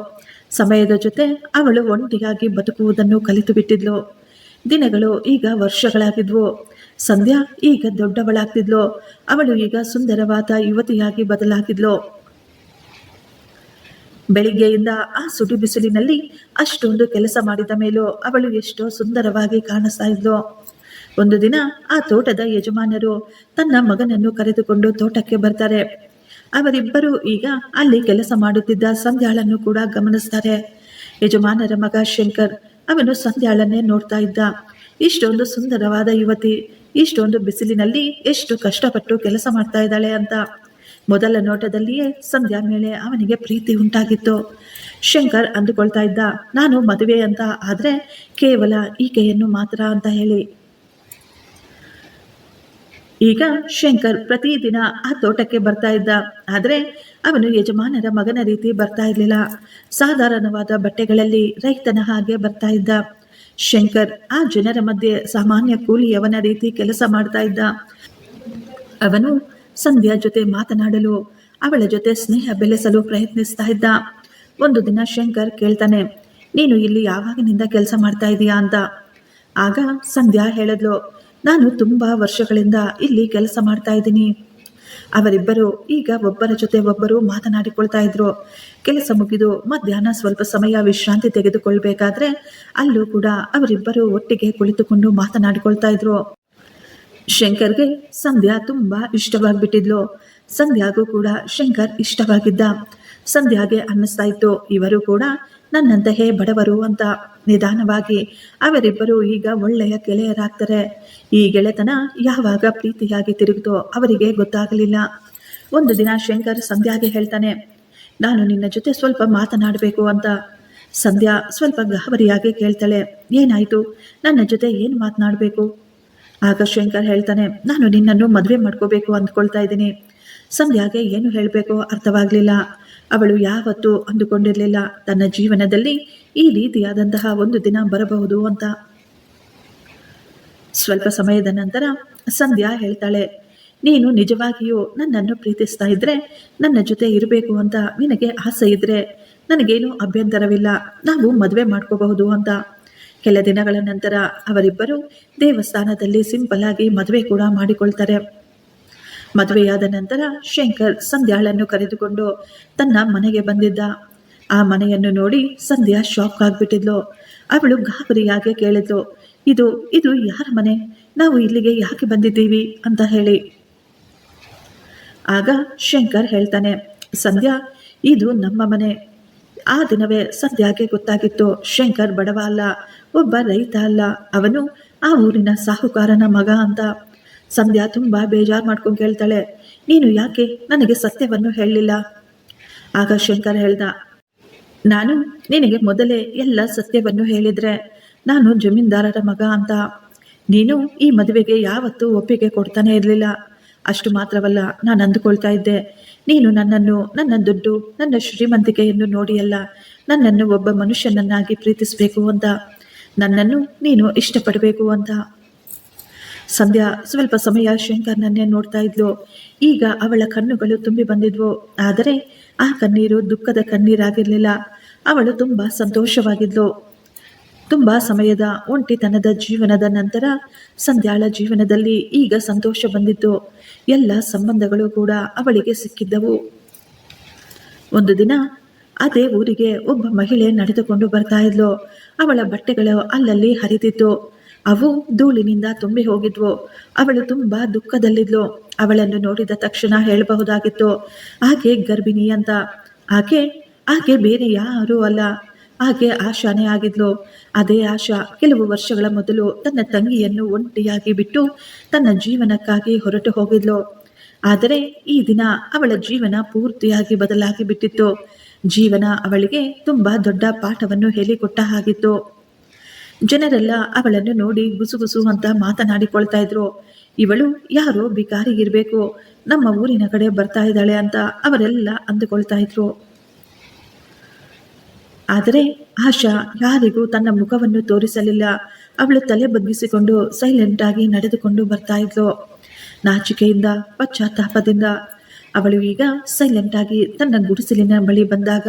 ಸಮಯದ ಜೊತೆ ಅವಳು ಒಂಟಿಯಾಗಿ ಬದುಕುವುದನ್ನು ಕಲಿತು ಬಿಟ್ಟಿದ್ಲು. ದಿನಗಳು ಈಗ ವರ್ಷಗಳಾಗಿದ್ವು. ಸಂಧ್ಯಾ ಈಗ ದೊಡ್ಡವಳಾಗ್ತಿದ್ಲು. ಅವಳು ಈಗ ಸುಂದರವಾದ ಯುವತಿಯಾಗಿ ಬದಲಾಗಿದ್ಲು. ಬೆಳಿಗ್ಗೆಯಿಂದ ಆ ಸುಡು ಬಿಸಿಲಿನಲ್ಲಿ ಅಷ್ಟೊಂದು ಕೆಲಸ ಮಾಡಿದ ಮೇಲೂ ಅವಳು ಎಷ್ಟೋ ಸುಂದರವಾಗಿ ಕಾಣಿಸ್ತಾ ಇದ್ಲು. ಒಂದು ದಿನ ಆ ತೋಟದ ಯಜಮಾನರು ತನ್ನ ಮಗನನ್ನು ಕರೆದುಕೊಂಡು ತೋಟಕ್ಕೆ ಬರ್ತಾರೆ. ಅವರಿಬ್ಬರು ಈಗ ಅಲ್ಲಿ ಕೆಲಸ ಮಾಡುತ್ತಿದ್ದ ಸಂಧ್ಯಾಳನ್ನು ಕೂಡ ಗಮನಿಸ್ತಾರೆ. ಯಜಮಾನರ ಮಗ ಶಂಕರ್, ಅವನು ಸಂಧ್ಯಾಳನ್ನೇ ನೋಡ್ತಾ ಇದ್ದ. ಇಷ್ಟೊಂದು ಸುಂದರವಾದ ಯುವತಿ ಇಷ್ಟೊಂದು ಬಿಸಿಲಿನಲ್ಲಿ ಎಷ್ಟು ಕಷ್ಟಪಟ್ಟು ಕೆಲಸ ಮಾಡ್ತಾ ಇದ್ದಾಳೆ ಅಂತ. ಮೊದಲ ನೋಟದಲ್ಲಿಯೇ ಸಂಧ್ಯಾ ಮೇಲೆ ಅವನಿಗೆ ಪ್ರೀತಿ ಉಂಟಾಗಿತ್ತು. ಶಂಕರ್ ಅಂದುಕೊಳ್ತಾ ಇದ್ದ, ನಾನು ಮದುವೆ ಅಂತ ಆದ್ರೆ ಕೇವಲ ಈಕೆಯನ್ನು ಮಾತ್ರ ಅಂತ ಹೇಳಿ. ಈಗ ಶಂಕರ್ ಪ್ರತಿದಿನ ಆ ತೋಟಕ್ಕೆ ಬರ್ತಾ ಇದ್ದ. ಆದರೆ ಅವನು ಯಜಮಾನರ ಮಗನ ರೀತಿ ಬರ್ತಾ ಇರಲಿಲ್ಲ. ಸಾಧಾರಣವಾದ ಬಟ್ಟೆಗಳಲ್ಲಿ ರೈತನ ಹಾಗೆ ಬರ್ತಾ ಇದ್ದ. ಶಂಕರ್ ಆ ಜನರ ಮಧ್ಯೆ ಸಾಮಾನ್ಯ ಕೂಲಿಯವನ ರೀತಿ ಕೆಲಸ ಮಾಡ್ತಾ ಇದ್ದ. ಅವನು ಸಂಧ್ಯಾ ಜೊತೆ ಮಾತನಾಡಲು, ಅವಳ ಜೊತೆ ಸ್ನೇಹ ಬೆಳೆಸಲು ಪ್ರಯತ್ನಿಸ್ತಾ ಇದ್ದ. ಒಂದು ದಿನ ಶಂಕರ್ ಕೇಳ್ತಾನೆ, ನೀನು ಇಲ್ಲಿ ಯಾವಾಗಿನಿಂದ ಕೆಲಸ ಮಾಡ್ತಾ ಇದೀಯಾ ಅಂತ. ಆಗ ಸಂಧ್ಯಾ ಹೇಳಿದ್ಲು, ನಾನು ತುಂಬಾ ವರ್ಷಗಳಿಂದ ಇಲ್ಲಿ ಕೆಲಸ ಮಾಡ್ತಾ ಇದ್ದೀನಿ. ಅವರಿಬ್ಬರು ಈಗ ಒಬ್ಬರ ಜೊತೆ ಒಬ್ಬರು ಮಾತನಾಡಿಕೊಳ್ತಾ ಇದ್ರು. ಕೆಲಸ ಮುಗಿದು ಮಧ್ಯಾಹ್ನ ಸ್ವಲ್ಪ ಸಮಯ ವಿಶ್ರಾಂತಿ ತೆಗೆದುಕೊಳ್ಬೇಕಾದ್ರೆ ಅಲ್ಲೂ ಕೂಡ ಅವರಿಬ್ಬರು ಒಟ್ಟಿಗೆ ಕುಳಿತುಕೊಂಡು ಮಾತನಾಡಿಕೊಳ್ತಾ ಇದ್ರು. ಶಂಕರ್ಗೆ ಸಂಧ್ಯಾ ತುಂಬಾ ಇಷ್ಟವಾಗ್ಬಿಟ್ಟಿದ್ಲು. ಸಂಧ್ಯಾಗೂ ಕೂಡ ಶಂಕರ್ ಇಷ್ಟವಾಗಿದ್ದ. ಸಂಧ್ಯಾಗೆ ಅನ್ನಿಸ್ತಾ ಇತ್ತು, ಇವರು ಕೂಡ ನನ್ನಂತೆಯೇ ಬಡವರು ಅಂತ. ನಿಧಾನವಾಗಿ ಅವರಿಬ್ಬರು ಈಗ ಒಳ್ಳೆಯ ಗೆಳೆಯರಾಗ್ತಾರೆ. ಈ ಗೆಳೆತನ ಯಾವಾಗ ಪ್ರೀತಿಯಾಗಿ ತಿರುಗಿತೋ ಅವರಿಗೆ ಗೊತ್ತಾಗಲಿಲ್ಲ. ಒಂದು ದಿನ ಶಂಕರ್ ಸಂಧ್ಯಾಗೆ ಹೇಳ್ತಾನೆ, ನಾನು ನಿನ್ನ ಜೊತೆ ಸ್ವಲ್ಪ ಮಾತನಾಡಬೇಕು ಅಂತ. ಸಂಧ್ಯಾ ಸ್ವಲ್ಪ ಗಾಬರಿಯಾಗಿ ಕೇಳ್ತಾಳೆ, ಏನಾಯಿತು, ನನ್ನ ಜೊತೆ ಏನು ಮಾತನಾಡಬೇಕು? ಆಗ ಶಂಕರ್ ಹೇಳ್ತಾನೆ, ನಾನು ನಿನ್ನನ್ನು ಮದುವೆ ಮಾಡ್ಕೋಬೇಕು ಅಂದ್ಕೊಳ್ತಾ ಇದ್ದೀನಿ. ಸಂಧ್ಯಾಗೆ ಏನು ಹೇಳಬೇಕು ಅರ್ಥವಾಗಲಿಲ್ಲ. ಅವಳು ಯಾವತ್ತೂ ಅಂದುಕೊಂಡಿರಲಿಲ್ಲ ತನ್ನ ಜೀವನದಲ್ಲಿ ಈ ರೀತಿಯಾದಂತಹ ಒಂದು ದಿನ ಬರಬಹುದು ಅಂತ. ಸ್ವಲ್ಪ ಸಮಯದ ನಂತರ ಸಂಧ್ಯಾ ಹೇಳ್ತಾಳೆ, ನೀನು ನಿಜವಾಗಿಯೂ ನನ್ನನ್ನು ಪ್ರೀತಿಸ್ತಾ ಇದ್ರೆ, ನನ್ನ ಜೊತೆ ಇರಬೇಕು ಅಂತ ನಿನಗೆ ಆಸೆ ಇದ್ರೆ ನನಗೇನು ಅಭ್ಯಂತರವಿಲ್ಲ, ನಾವು ಮದುವೆ ಮಾಡ್ಕೋಬಹುದು ಅಂತ. ಕೆಲ ದಿನಗಳ ನಂತರ ಅವರಿಬ್ಬರು ದೇವಸ್ಥಾನದಲ್ಲಿ ಸಿಂಪಲ್ ಆಗಿ ಮದುವೆ ಕೂಡ ಮಾಡಿಕೊಳ್ತಾರೆ. ಮದುವೆಯಾದ ನಂತರ ಶಂಕರ್ ಸಂಧ್ಯಾಳನ್ನು ಕರೆದುಕೊಂಡು ತನ್ನ ಮನೆಗೆ ಬಂದಿದ್ದ. ಆ ಮನೆಯನ್ನು ನೋಡಿ ಸಂಧ್ಯಾ ಶಾಕ್ ಆಗ್ಬಿಟ್ಟಿದ್ಲು. ಅವಳು ಗಾಬರಿಯಾಗಿ ಕೇಳಿದ್ಲು, ಇದು ಯಾರ ಮನೆ, ನಾವು ಇಲ್ಲಿಗೆ ಯಾಕೆ ಬಂದಿದ್ದೀವಿ ಅಂತ ಹೇಳಿ. ಆಗ ಶಂಕರ್ ಹೇಳ್ತಾನೆ, ಸಂಧ್ಯಾ ಇದು ನಮ್ಮ ಮನೆ. ಆ ದಿನವೇ ಸಂಧ್ಯಾಗೆ ಗೊತ್ತಾಗಿತ್ತು, ಶಂಕರ್ ಬಡವ ಅಲ್ಲ, ಒಬ್ಬ ರೈತ ಅಲ್ಲ, ಅವನು ಆ ಊರಿನ ಸಾಹುಕಾರನ ಮಗ ಅಂತ. ಸಂಧ್ಯಾ ತುಂಬಾ ಬೇಜಾರು ಮಾಡ್ಕೊಂಡು ಕೇಳ್ತಾಳೆ, ನೀನು ಯಾಕೆ ನನಗೆ ಸತ್ಯವನ್ನು ಹೇಳಲಿಲ್ಲ? ಆಗ ಶಂಕರ್ ಹೇಳ್ದ, ನಾನು ನಿನಗೆ ಮೊದಲೇ ಎಲ್ಲ ಸತ್ಯವನ್ನು ಹೇಳಿದ್ರೆ ನಾನು ಜಮೀನ್ದಾರರ ಮಗ ಅಂತ ನೀನು ಈ ಮದುವೆಗೆ ಯಾವತ್ತೂ ಒಪ್ಪಿಗೆ ಕೊಡ್ತಾನೆ ಇರಲಿಲ್ಲ. ಅಷ್ಟು ಮಾತ್ರವಲ್ಲ, ನಾನು ಅಂದುಕೊಳ್ತಾ ಇದ್ದೆ, ನೀನು ನನ್ನನ್ನು, ನನ್ನ ದುಡ್ಡು, ನನ್ನ ಶ್ರೀಮಂತಿಕೆಯನ್ನು ನೋಡಿಯಲ್ಲ, ನನ್ನನ್ನು ಒಬ್ಬ ಮನುಷ್ಯನನ್ನಾಗಿ ಪ್ರೀತಿಸಬೇಕು ಅಂತ, ನನ್ನನ್ನು ನೀನು ಇಷ್ಟಪಡಬೇಕು ಅಂತ. ಸಂಧ್ಯಾ ಸ್ವಲ್ಪ ಸಮಯ ಶಂಕರ್ನನ್ನೇ ನೋಡ್ತಾ ಇದ್ಲು. ಈಗ ಅವಳ ಕಣ್ಣುಗಳು ತುಂಬಿ ಬಂದಿದ್ವು. ಆದರೆ ಆ ಕಣ್ಣೀರು ದುಃಖದ ಕಣ್ಣೀರಾಗಿರ್ಲಿಲ್ಲ. ಅವಳು ತುಂಬಾ ಸಂತೋಷವಾಗಿದ್ಲು. ತುಂಬಾ ಸಮಯದ ಒಂಟಿತನದ ಜೀವನದ ನಂತರ ಸಂಧ್ಯಾಳ ಜೀವನದಲ್ಲಿ ಈಗ ಸಂತೋಷ ಬಂದಿತ್ತು. ಎಲ್ಲ ಸಂಬಂಧಗಳು ಕೂಡ ಅವಳಿಗೆ ಸಿಕ್ಕಿದ್ದವು. ಒಂದು ದಿನ ಅದೇ ಊರಿಗೆ ಒಬ್ಬ ಮಹಿಳೆ ನಡೆದುಕೊಂಡು ಬರ್ತಾ ಇದ್ಲು. ಅವಳ ಬಟ್ಟೆಗಳು ಅಲ್ಲಲ್ಲಿ ಹರಿದಿತ್ತು. ಅವು ಧೂಳಿನಿಂದ ತುಂಬಿ ಹೋಗಿದ್ವು. ಅವಳು ತುಂಬಾ ದುಃಖದಲ್ಲಿದ್ಲು. ಅವಳನ್ನು ನೋಡಿದ ತಕ್ಷಣ ಹೇಳಬಹುದಾಗಿತ್ತು ಆಕೆ ಗರ್ಭಿಣಿ ಅಂತ. ಆಕೆ ಆಕೆ ಬೇರೆ ಯಾರೂ ಅಲ್ಲ, ಆಕೆ ಆಶಾನೇ ಆಗಿದ್ಲು. ಅದೇ ಆಶಾ ಕೆಲವು ವರ್ಷಗಳ ಮೊದಲು ತನ್ನ ತಂಗಿಯನ್ನು ಒಂಟಿಯಾಗಿ ಬಿಟ್ಟು ತನ್ನ ಜೀವನಕ್ಕಾಗಿ ಹೊರಟು ಹೋಗಿದ್ಲು. ಆದರೆ ಈ ದಿನ ಅವಳ ಜೀವನ ಪೂರ್ತಿಯಾಗಿ ಬದಲಾಗಿ ಬಿಟ್ಟಿತ್ತು. ಜೀವನ ಅವಳಿಗೆ ತುಂಬಾ ದೊಡ್ಡ ಪಾಠವನ್ನು ಹೇಳಿಕೊಟ್ಟ ಹಾಗಿತ್ತು. ಜನರೆಲ್ಲ ಅವಳನ್ನು ನೋಡಿ ಗುಸುಗುಸು ಅಂತ ಮಾತನಾಡಿಕೊಳ್ತಾ ಇದ್ರು. ಇವಳು ಯಾರೋ ಬಿಕಾರಿ ಇರಬೇಕು, ನಮ್ಮ ಊರಿನ ಕಡೆ ಬರ್ತಾ ಇದ್ದಾಳೆ ಅಂತ ಅವರೆಲ್ಲ ಅಂದುಕೊಳ್ತಾ ಇದ್ರು. ಆದರೆ ಆಶಾ ಯಾರಿಗೂ ತನ್ನ ಮುಖವನ್ನು ತೋರಿಸಲಿಲ್ಲ. ಅವಳು ತಲೆ ಬಗ್ಗಿಸಿಕೊಂಡು ಸೈಲೆಂಟ್ ಆಗಿ ನಡೆದುಕೊಂಡು ಬರ್ತಾ ಇದ್ಲು. ನಾಚಿಕೆಯಿಂದ, ಪಶ್ಚಾತ್ತಾಪದಿಂದ ಅವಳು ಈಗ ಸೈಲೆಂಟ್ ಆಗಿ ತನ್ನ ಗುಡಿಸಲಿನ ಬಳಿ ಬಂದಾಗ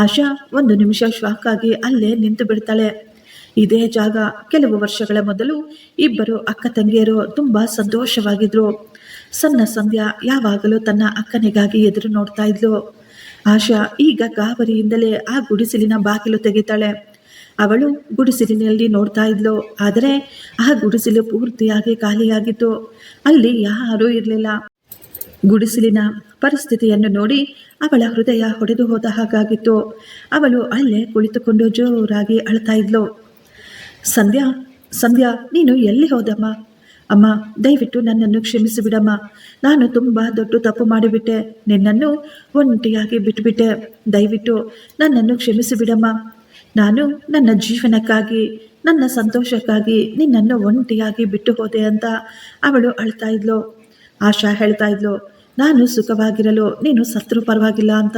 ಆಶಾ ಒಂದು ನಿಮಿಷ ಶಾಕ್ ಆಗಿ ಅಲ್ಲೇ ನಿಂತು ಬಿಡ್ತಾಳೆ. ಇದೇ ಜಾಗ ಕೆಲವು ವರ್ಷಗಳ ಮೊದಲು ಇಬ್ಬರು ಅಕ್ಕ ತಂಗಿಯರು ತುಂಬಾ ಸಂತೋಷವಾಗಿದ್ರು. ಸಣ್ಣ ಸಂಧ್ಯಾ ಯಾವಾಗಲೂ ತನ್ನ ಅಕ್ಕನಿಗಾಗಿ ಎದುರು ನೋಡ್ತಾ ಇದ್ಲು. ಆಶಾ ಈಗ ಗಾಬರಿಯಿಂದಲೇ ಆ ಗುಡಿಸಲಿನ ಬಾಗಿಲು ತೆಗಿತಾಳೆ. ಅವಳು ಗುಡಿಸಲಿನಲ್ಲಿ ನೋಡ್ತಾ ಇದ್ಲು. ಆದರೆ ಆ ಗುಡಿಸಲು ಪೂರ್ತಿಯಾಗಿ ಖಾಲಿಯಾಗಿತ್ತು. ಅಲ್ಲಿ ಯಾರೂ ಇರಲಿಲ್ಲ. ಗುಡಿಸಲಿನ ಪರಿಸ್ಥಿತಿಯನ್ನು ನೋಡಿ ಅವಳ ಹೃದಯ ಹೊಡೆದು ಹೋದ ಹಾಗಾಗಿತ್ತು. ಅವಳು ಅಲ್ಲೇ ಕುಳಿತುಕೊಂಡು ಜೋರಾಗಿ ಅಳ್ತಾ ಇದ್ಲು. ಸಂಧ್ಯಾ, ಸಂಧ್ಯಾ, ನೀನು ಎಲ್ಲಿ ಹೋದಮ್ಮ? ಅಮ್ಮ, ದಯವಿಟ್ಟು ನನ್ನನ್ನು ಕ್ಷಮಿಸಿಬಿಡಮ್ಮ. ನಾನು ತುಂಬ ದೊಡ್ಡ ತಪ್ಪು ಮಾಡಿಬಿಟ್ಟೆ. ನಿನ್ನನ್ನು ಒಂಟಿಯಾಗಿ ಬಿಟ್ಟುಬಿಟ್ಟೆ. ದಯವಿಟ್ಟು ನನ್ನನ್ನು ಕ್ಷಮಿಸಿಬಿಡಮ್ಮ. ನಾನು ನನ್ನ ಜೀವನಕ್ಕಾಗಿ, ನನ್ನ ಸಂತೋಷಕ್ಕಾಗಿ ನಿನ್ನನ್ನು ಒಂಟಿಯಾಗಿ ಬಿಟ್ಟು ಹೋದೆ ಅಂತ ಅವಳು ಅಳ್ತಾ ಇದ್ಲು. ಆಶಾ ಹೇಳ್ತಾ ಇದ್ಲು, ನಾನು ಸುಖವಾಗಿರಲು ನೀನು ಸತ್ರು ಪರವಾಗಿಲ್ಲ ಅಂತ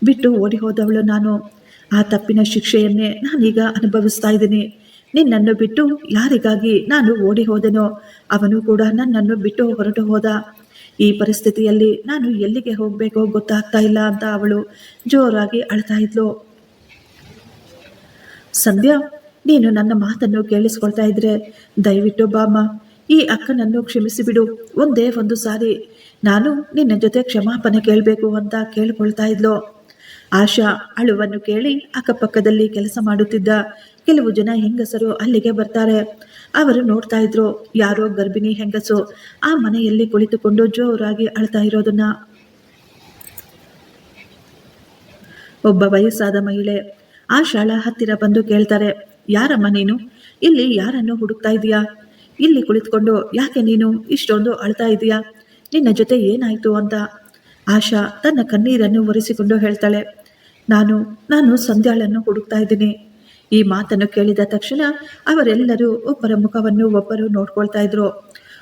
ಬಿಟ್ಟು ಓಡಿ ಹೋದವಳು ನಾನು. ಆ ತಪ್ಪಿನ ಶಿಕ್ಷೆಯನ್ನೇ ನಾನೀಗ ಅನುಭವಿಸ್ತಾ ಇದ್ದೀನಿ. ನಿನ್ನನ್ನು ಬಿಟ್ಟು ಯಾರಿಗಾಗಿ ನಾನು ಓಡಿ ಹೋದೆನೋ ಅವನು ಕೂಡ ನನ್ನನ್ನು ಬಿಟ್ಟು ಹೊರಟು ಹೋದ. ಈ ಪರಿಸ್ಥಿತಿಯಲ್ಲಿ ನಾನು ಎಲ್ಲಿಗೆ ಹೋಗಬೇಕೋ ಗೊತ್ತಾಗ್ತಾ ಇಲ್ಲ ಅಂತ ಅವಳು ಜೋರಾಗಿ ಅಳ್ತಾ ಇದ್ಲು. ಸಂಧ್ಯಾ, ನೀನು ನನ್ನ ಮಾತನ್ನು ಕೇಳಿಸ್ಕೊಳ್ತಾ ಇದ್ರೆ ದಯವಿಟ್ಟು ಬಾಮ್ಮ, ಈ ಅಕ್ಕನನ್ನು ಕ್ಷಮಿಸಿಬಿಡು. ಒಂದೇ ಒಂದು ಸಾರಿ ನಾನು ನಿನ್ನ ಜೊತೆ ಕ್ಷಮಾಪಣೆ ಕೇಳಬೇಕು ಅಂತ ಕೇಳ್ಕೊಳ್ತಾ ಇದ್ಲು. ಆಶಾ ಅಳುವನ್ನು ಕೇಳಿ ಅಕ್ಕಪಕ್ಕದಲ್ಲಿ ಕೆಲಸ ಮಾಡುತ್ತಿದ್ದ ಕೆಲವು ಜನ ಹೆಂಗಸರು ಅಲ್ಲಿಗೆ ಬರ್ತಾರೆ. ಅವರು ನೋಡ್ತಾ ಇದ್ರು ಯಾರೋ ಗರ್ಭಿಣಿ ಹೆಂಗಸು ಆ ಮನೆಯಲ್ಲಿ ಕುಳಿತುಕೊಂಡು ಜೋರಾಗಿ ಅಳ್ತಾ ಇರೋದನ್ನ. ಒಬ್ಬ ವಯಸ್ಸಾದ ಮಹಿಳೆ ಆಶಾಳ ಹತ್ತಿರ ಬಂದು ಕೇಳ್ತಾರೆ, ಯಾರಮ್ಮ ನೀನು? ಇಲ್ಲಿ ಯಾರನ್ನು ಹುಡುಕ್ತಾ ಇದೀಯಾ? ಇಲ್ಲಿ ಕುಳಿತುಕೊಂಡು ಯಾಕೆ ನೀನು ಇಷ್ಟೊಂದು ಅಳ್ತಾ ಇದೀಯಾ? ನಿನ್ನ ಜೊತೆ ಏನಾಯ್ತು ಅಂತ. ಆಶಾ ತನ್ನ ಕಣ್ಣೀರನ್ನು ಒರೆಸಿಕೊಂಡು ಹೇಳ್ತಾಳೆ, ನಾನು ಸಂಧ್ಯಾಳನ್ನು ಹುಡುಕ್ತಾ ಇದ್ದೀನಿ. ಈ ಮಾತನ್ನು ಕೇಳಿದ ತಕ್ಷಣ ಅವರೆಲ್ಲರೂ ಒಬ್ಬರ ಮುಖವನ್ನು ಒಬ್ಬರು ನೋಡ್ಕೊಳ್ತಾ ಇದ್ರು.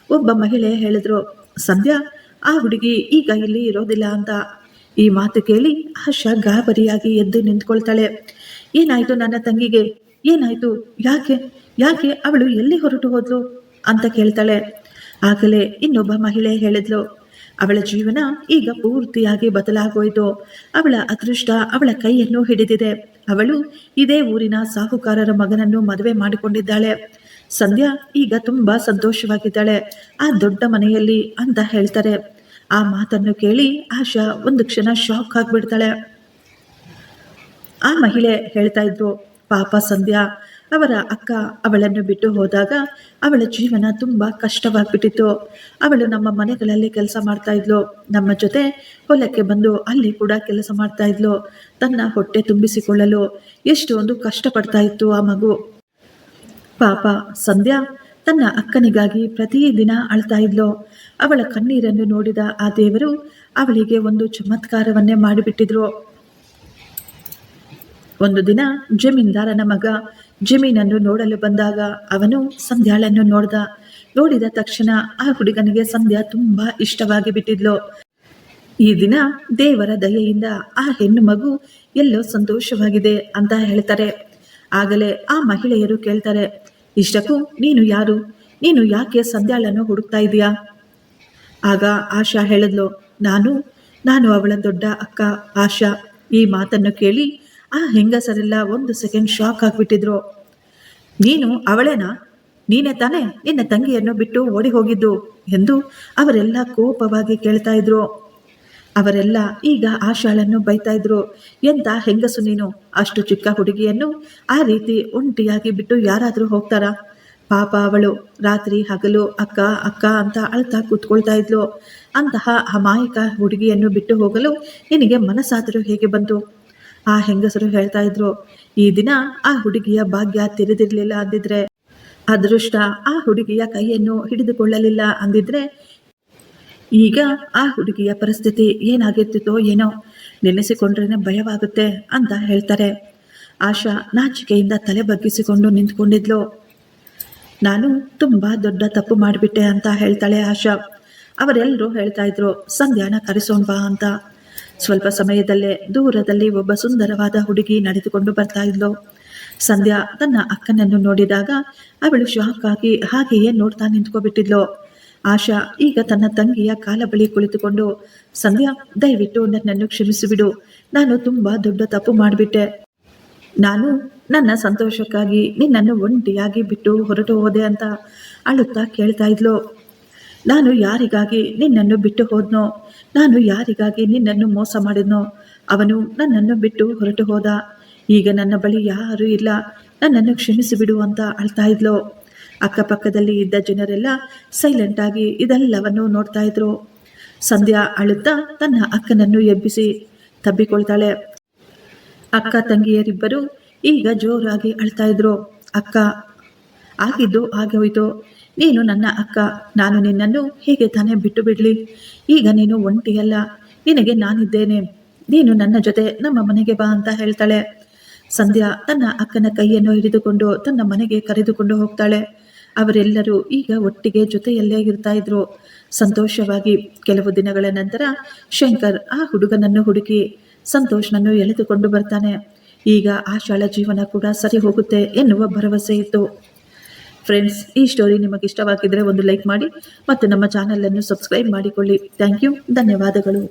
ಒಬ್ಬ ಮಹಿಳೆ ಹೇಳಿದ್ರು, ಸಂಧ್ಯಾ, ಆ ಹುಡುಗಿ ಈಗ ಇಲ್ಲಿ ಇರೋದಿಲ್ಲ ಅಂತ. ಈ ಮಾತು ಕೇಳಿ ಆಶಾ ಗಾಬರಿಯಾಗಿ ಎದ್ದು ನಿಂತ್ಕೊಳ್ತಾಳೆ. ಏನಾಯ್ತು ನನ್ನ ತಂಗಿಗೆ? ಏನಾಯ್ತು? ಯಾಕೆ ಯಾಕೆ ಅವಳು ಎಲ್ಲಿ ಹೊರಟು ಹೋದ್ಲು ಅಂತ ಕೇಳ್ತಾಳೆ. ಆಗಲೇ ಇನ್ನೊಬ್ಬ ಮಹಿಳೆ ಹೇಳಿದ್ಲು, ಅವಳ ಜೀವನ ಈಗ ಪೂರ್ತಿಯಾಗಿ ಬದಲಾಗೋಯ್ತು. ಅವಳ ಅದೃಷ್ಟ ಅವಳ ಕೈಯನ್ನು ಹಿಡಿದಿದೆ. ಅವಳು ಇದೇ ಊರಿನ ಸಾಹುಕಾರರ ಮಗನನ್ನು ಮದುವೆ ಮಾಡಿಕೊಂಡಿದ್ದಾಳೆ. ಸಂಧ್ಯಾ ಈಗ ತುಂಬಾ ಸಂತೋಷವಾಗಿದ್ದಾಳೆ ಆ ದೊಡ್ಡ ಮನೆಯಲ್ಲಿ ಅಂತ ಹೇಳ್ತಾರೆ. ಆ ಮಾತನ್ನು ಕೇಳಿ ಆಶಾ ಒಂದು ಕ್ಷಣ ಶಾಕ್ ಆಗಿಬಿಡ್ತಾಳೆ. ಆ ಮಹಿಳೆ ಹೇಳ್ತಾ ಇದ್ರು, ಪಾಪ ಸಂಧ್ಯಾ, ಅವರ ಅಕ್ಕ ಅವಳನ್ನು ಬಿಟ್ಟು ಹೋದಾಗ ಅವಳ ಜೀವನ ತುಂಬ ಕಷ್ಟವಾಗಿಬಿಟ್ಟಿತ್ತು. ಅವಳು ನಮ್ಮ ಮನೆಗಳಲ್ಲಿ ಕೆಲಸ ಮಾಡ್ತಾ ಇದ್ಲು. ನಮ್ಮ ಜೊತೆ ಹೊಲಕ್ಕೆ ಬಂದು ಅಲ್ಲಿ ಕೂಡ ಕೆಲಸ ಮಾಡ್ತಾ ಇದ್ಲು. ತನ್ನ ಹೊಟ್ಟೆ ತುಂಬಿಸಿಕೊಳ್ಳಲು ಎಷ್ಟೊಂದು ಕಷ್ಟಪಡ್ತಾ ಇತ್ತು ಆ ಮಗು. ಪಾಪ ಸಂಧ್ಯಾ ತನ್ನ ಅಕ್ಕನಿಗಾಗಿ ಪ್ರತಿದಿನ ಅಳ್ತಾ ಇದ್ಲು. ಅವಳ ಕಣ್ಣೀರನ್ನು ನೋಡಿದ ಆ ದೇವರು ಅವಳಿಗೆ ಒಂದು ಚಮತ್ಕಾರವನ್ನೇ ಮಾಡಿಬಿಟ್ಟಿದ್ರು. ಒಂದು ದಿನ ಜಮೀನ್ದಾರನ ಮಗ ಜಮೀನನ್ನು ನೋಡಲು ಬಂದಾಗ ಅವನು ಸಂಧ್ಯಾಳನ್ನು ನೋಡಿದ ತಕ್ಷಣ ಆ ಹುಡುಗನಿಗೆ ಸಂಧ್ಯಾ ತುಂಬಾ ಇಷ್ಟವಾಗಿ ಬಿಟ್ಟಿದ್ಲು. ಈ ದಿನ ದೇವರ ದಯೆಯಿಂದ ಆ ಹೆಣ್ಣು ಮಗು ಎಲ್ಲೋ ಸಂತೋಷವಾಗಿದೆ ಅಂತ ಹೇಳ್ತಾರೆ. ಆಗಲೇ ಆ ಮಹಿಳೆಯರು ಕೇಳ್ತಾರೆ, ಇಷ್ಟಕ್ಕೂ ನೀನು ಯಾರು? ನೀನು ಯಾಕೆ ಸಂಧ್ಯಾಳನ್ನು ಹುಡುಕ್ತಾ ಇದೀಯಾ? ಆಗ ಆಶಾ ಹೇಳಿದ್ಲು, ನಾನು ಅವಳ ದೊಡ್ಡ ಅಕ್ಕ ಆಶಾ. ಈ ಮಾತನ್ನು ಕೇಳಿ ಆ ಹೆಂಗಸರೆಲ್ಲ ಒಂದು ಸೆಕೆಂಡ್ ಶಾಕ್ ಆಗಿಬಿಟ್ಟಿದ್ರು. ನೀನು ಅವಳೇನಾ? ನೀನೇ ತಾನೇ ನಿನ್ನ ತಂಗಿಯನ್ನು ಬಿಟ್ಟು ಓಡಿ ಹೋಗಿದ್ದು ಎಂದು ಅವರೆಲ್ಲ ಕೋಪವಾಗಿ ಕೇಳ್ತಾ ಇದ್ರು. ಅವರೆಲ್ಲ ಈಗ ಆಶಾಳನ್ನು ಬೈತಾ ಇದ್ರು. ಎಂತ ಹೆಂಗಸು ನೀನು, ಅಷ್ಟು ಚಿಕ್ಕ ಹುಡುಗಿಯನ್ನು ಆ ರೀತಿ ಒಂಟಿಯಾಗಿ ಬಿಟ್ಟು ಯಾರಾದರೂ ಹೋಗ್ತಾರಾ? ಪಾಪ ಅವಳು ರಾತ್ರಿ ಹಗಲು ಅಕ್ಕ ಅಕ್ಕ ಅಂತ ಅಳ್ತಾ ಕೂತ್ಕೊಳ್ತಾ ಇದ್ಲು. ಅಂತಹ ಅಮಾಯಕ ಹುಡುಗಿಯನ್ನು ಬಿಟ್ಟು ಹೋಗಲು ನಿನಗೆ ಮನಸ್ಸಾದರೂ ಹೇಗೆ ಬಂತು? ಆ ಹೆಂಗಸರು ಹೇಳ್ತಾ ಇದ್ರು, ಈ ದಿನ ಆ ಹುಡುಗಿಯ ಭಾಗ್ಯ ತಿರಿದಿರಲಿಲ್ಲ ಅಂದಿದ್ರೆ, ಅದೃಷ್ಟ ಆ ಹುಡುಗಿಯ ಕೈಯನ್ನು ಹಿಡಿದುಕೊಳ್ಳಲಿಲ್ಲ ಅಂದಿದ್ರೆ ಈಗ ಆ ಹುಡುಗಿಯ ಪರಿಸ್ಥಿತಿ ಏನಾಗಿರ್ತಿತ್ತೋ ಏನೋ, ನೆನೆಸಿಕೊಂಡ್ರೇನೆ ಭಯವಾಗುತ್ತೆ ಅಂತ ಹೇಳ್ತಾರೆ. ಆಶಾ ನಾಚಿಕೆಯಿಂದ ತಲೆ ಬಗ್ಗಿಸಿಕೊಂಡು ನಿಂತ್ಕೊಂಡಿದ್ಲು. ನಾನು ತುಂಬಾ ದೊಡ್ಡ ತಪ್ಪು ಮಾಡಿಬಿಟ್ಟೆ ಅಂತ ಹೇಳ್ತಾಳೆ ಆಶಾ. ಅವರೆಲ್ಲರೂ ಹೇಳ್ತಾ ಇದ್ರು, ಸಂಧ್ಯಾನ ಕರೆಸೋಣ್ಬಾ ಅಂತ. ಸ್ವಲ್ಪ ಸಮಯದಲ್ಲೇ ದೂರದಲ್ಲಿ ಒಬ್ಬ ಸುಂದರವಾದ ಹುಡುಗಿ ನಡೆದುಕೊಂಡು ಬರ್ತಾ ಇದ್ಲು. ಸಂಧ್ಯಾ ತನ್ನ ಅಕ್ಕನನ್ನು ನೋಡಿದಾಗ ಅವಳು ಶಾಕ್ ಆಗಿ ಹಾಗೆಯೇ ನೋಡ್ತಾ ನಿಂತ್ಕೊಬಿಟ್ಟಿದ್ಲು. ಆಶಾ ಈಗ ತನ್ನ ತಂಗಿಯ ಕಾಲ ಬಳಿ ಕುಳಿತುಕೊಂಡು, ಸಂಧ್ಯಾ ದಯವಿಟ್ಟು ನನ್ನನ್ನು ಕ್ಷಮಿಸಿಬಿಡು, ನಾನು ತುಂಬಾ ದೊಡ್ಡ ತಪ್ಪು ಮಾಡಿಬಿಟ್ಟೆ. ನಾನು ನನ್ನ ಸಂತೋಷಕ್ಕಾಗಿ ನಿನ್ನನ್ನು ಒಂಟಿಯಾಗಿ ಬಿಟ್ಟು ಹೊರಟು ಹೋದೆ ಅಂತ ಅಳುತ್ತಾ ಕೇಳ್ತಾ ಇದ್ಲು. ನಾನು ಯಾರಿಗಾಗಿ ನಿನ್ನನ್ನು ಬಿಟ್ಟು ಹೋದ್ನೋ, ನಾನು ಯಾರಿಗಾಗಿ ನಿನ್ನನ್ನು ಮೋಸ ಮಾಡಿದ್ನೋ ಅವನು ನನ್ನನ್ನು ಬಿಟ್ಟು ಹೊರಟು ಹೋದ. ಈಗ ನನ್ನ ಬಳಿ ಯಾರೂ ಇಲ್ಲ, ನನ್ನನ್ನು ಕ್ಷಮಿಸಿಬಿಡು ಅಂತ ಅಳ್ತಾ ಇದ್ಲು. ಅಕ್ಕಪಕ್ಕದಲ್ಲಿ ಇದ್ದ ಜನರೆಲ್ಲ ಸೈಲೆಂಟ್ ಆಗಿ ಇದೆಲ್ಲವನ್ನು ನೋಡ್ತಾ ಇದ್ರು. ಸಂಧ್ಯಾ ಅಳುತ್ತಾ ತನ್ನ ಅಕ್ಕನನ್ನು ಎಬ್ಬಿಸಿ ತಬ್ಬಿಕೊಳ್ತಾಳೆ. ಅಕ್ಕ ತಂಗಿಯರಿಬ್ಬರು ಈಗ ಜೋರಾಗಿ ಅಳ್ತಾ ಇದ್ರು. ಅಕ್ಕ, ಆಗಿದ್ದು ಹಾಗೆ ಹೋಯ್ತು. ನೀನು ನನ್ನ ಅಕ್ಕ, ನಾನು ನಿನ್ನನ್ನು ಹೇಗೆ ತಾನೇ ಬಿಟ್ಟು ಬಿಡಲಿ? ಈಗ ನೀನು ಒಂಟಿಯಲ್ಲ, ನಿನಗೆ ನಾನಿದ್ದೇನೆ, ನೀನು ನನ್ನ ಜೊತೆ ನಮ್ಮ ಮನೆಗೆ ಬಾ ಅಂತ ಹೇಳ್ತಾಳೆ. ಸಂಧ್ಯಾ ತನ್ನ ಅಕ್ಕನ ಕೈಯನ್ನು ಹಿಡಿದುಕೊಂಡು ತನ್ನ ಮನೆಗೆ ಕರೆದುಕೊಂಡು ಹೋಗ್ತಾಳೆ. ಅವರೆಲ್ಲರೂ ಈಗ ಒಟ್ಟಿಗೆ ಜೊತೆಯಲ್ಲೇ ಇರ್ತಾ ಇದ್ರು ಸಂತೋಷವಾಗಿ. ಕೆಲವು ದಿನಗಳ ನಂತರ ಶಂಕರ್ ಆ ಹುಡುಗನನ್ನು ಹುಡುಕಿ ಸಂತೋಷ್ನನ್ನು ಎಳೆದುಕೊಂಡು ಬರ್ತಾನೆ. ಈಗ ಆಶಾಳ ಜೀವನ ಕೂಡ ಸರಿ ಹೋಗುತ್ತೆ ಎನ್ನುವ ಭರವಸೆ ಇತ್ತು. ಫ್ರೆಂಡ್ಸ್, ಈ ಸ್ಟೋರಿ ನಿಮಗೆ ಇಷ್ಟವಾಗಿದ್ದರೆ ಒಂದು ಲೈಕ್ ಮಾಡಿ ಮತ್ತು ನಮ್ಮ ಚಾನಲನ್ನು ಸಬ್ಸ್ಕ್ರೈಬ್ ಮಾಡಿಕೊಳ್ಳಿ. ಥ್ಯಾಂಕ್ ಯು, ಧನ್ಯವಾದಗಳು.